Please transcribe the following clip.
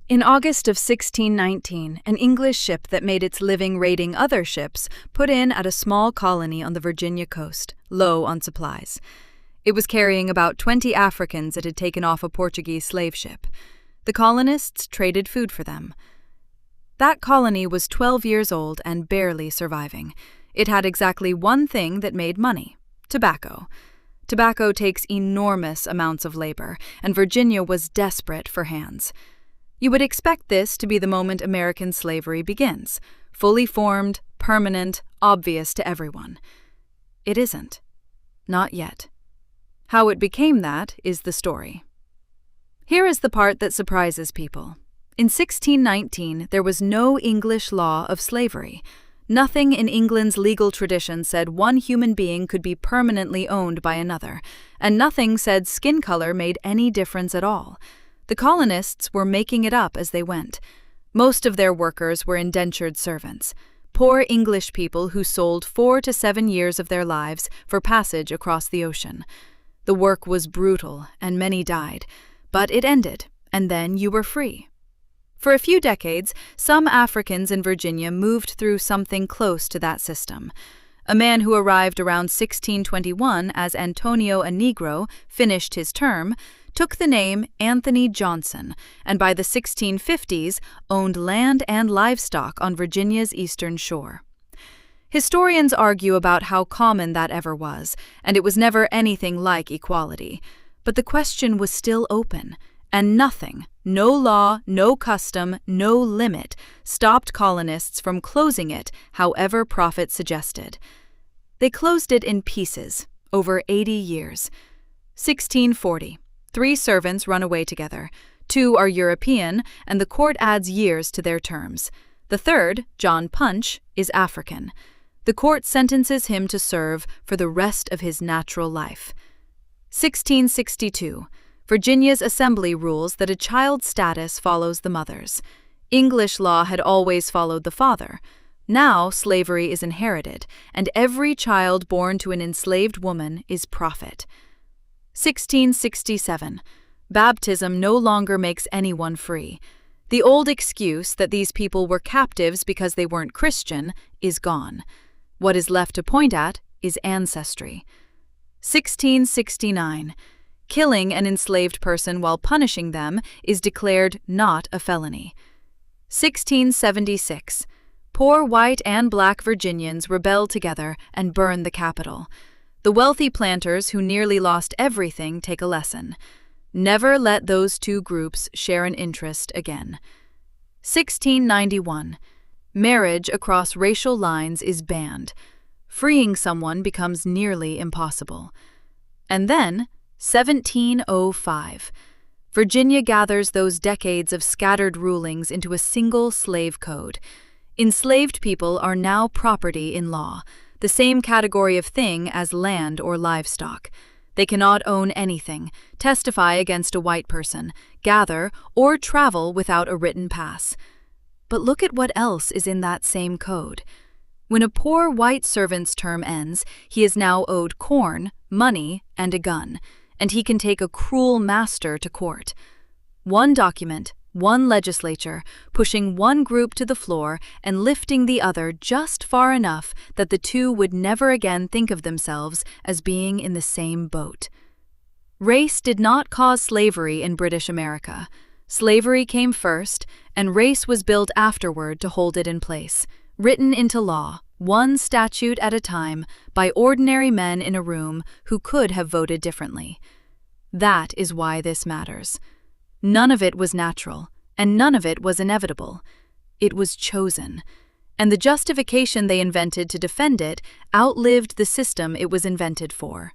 In August of 1619, an English ship that made its living raiding other ships put in at a small colony on the Virginia coast, low on supplies. It was carrying about 20 Africans it had taken off a Portuguese slave ship. The colonists traded food for them. That colony was 12 years old and barely surviving. It had exactly one thing that made money: tobacco. Tobacco takes enormous amounts of labor, and Virginia was desperate for hands. You would expect this to be the moment American slavery begins, fully formed, permanent, obvious to everyone. It isn't. Not yet. How it became that is the story. Here is the part that surprises people. In 1619, there was no English law of slavery. Nothing in England's legal tradition said one human being could be permanently owned by another, and nothing said skin color made any difference at all. The colonists were making it up as they went. Most of their workers were indentured servants, poor English people who sold 4 to 7 years of their lives for passage across the ocean. The work was brutal, and many died, but it ended, and then you were free. For a few decades, some Africans in Virginia moved through something close to that system. A man who arrived around 1621 as Antonio a Negro finished his term, took the name Anthony Johnson, and by the 1650s owned land and livestock on Virginia's eastern shore. Historians argue about how common that ever was, and it was never anything like equality. But the question was still open, and nothing, no law, no custom, no limit, stopped colonists from closing it however profit suggested. They closed it in pieces, over 80 years. 1640. 3 servants run away together. 2 are European, and the court adds years to their terms. The third, John Punch, is African. The court sentences him to serve for the rest of his natural life. 1662. Virginia's assembly rules that a child's status follows the mother's. English law had always followed the father. Now slavery is inherited, and every child born to an enslaved woman is profit. 1667. Baptism no longer makes anyone free. The old excuse that these people were captives because they weren't Christian is gone. What is left to point at is ancestry. 1669. Killing an enslaved person while punishing them is declared not a felony. 1676. Poor white and black Virginians rebel together and burn the Capitol. The wealthy planters who nearly lost everything take a lesson. Never let those two groups share an interest again. 1691. Marriage across racial lines is banned. Freeing someone becomes nearly impossible. And then, 1705. Virginia gathers those decades of scattered rulings into a single slave code. Enslaved people are now property in law, the same category of thing as land or livestock. They cannot own anything, testify against a white person, gather, or travel without a written pass. But look at what else is in that same code. When a poor white servant's term ends, he is now owed corn, money, and a gun, and he can take a cruel master to court. One document, one legislature, pushing one group to the floor and lifting the other just far enough that the two would never again think of themselves as being in the same boat. Race did not cause slavery in British America. Slavery came first, and race was built afterward to hold it in place, written into law, one statute at a time, by ordinary men in a room who could have voted differently. That is why this matters. None of it was natural, and none of it was inevitable. It was chosen, and the justification they invented to defend it outlived the system it was invented for.